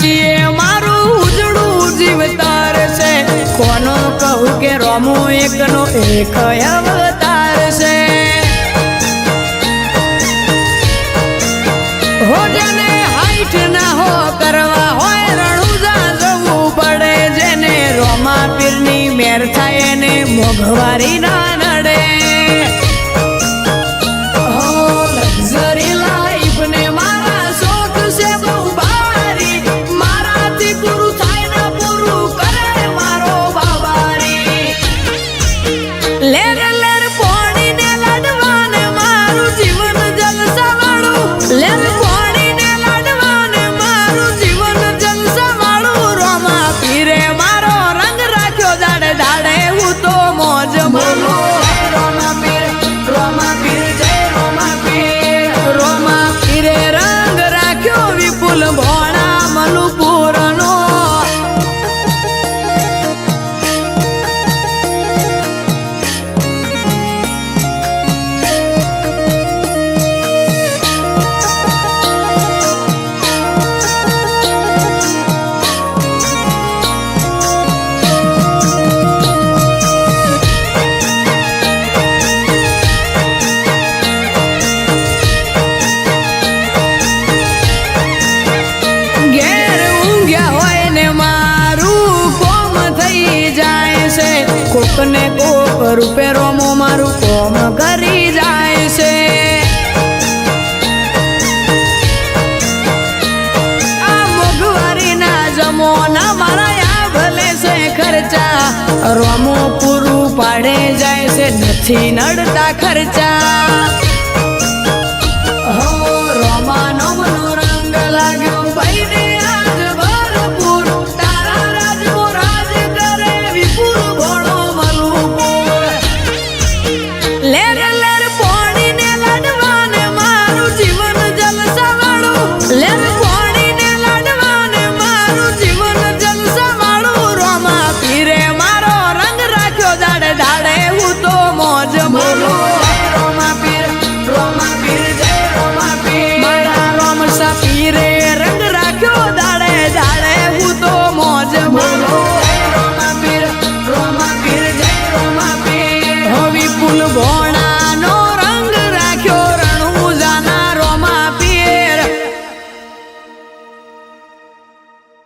છીએ મારું ઉજળું જીવતાર છે કોનો કહું કે રોમો એકનો એક અવતાર છે હો જેને હાઈટ ના હો કરવા હોય રણુજા જવું પડે જેને રોમા પીરની મેર થાય એને મોઘવારી ના નડે કોકને કોક રૂપે રોમો મારું કોમ કરી જાય છે આ મોઘવારી ના જમોના મારા આ ભલે છે ખર્ચા રોમો પૂરું પાડે જાય છે નથી નડતા ખર્ચા હો રોમાનો મનો રંગ લાગ્યો ભાઈને આજ ભરપૂર તારા રાજમો રાજ કરે વિપુલ ભણો boy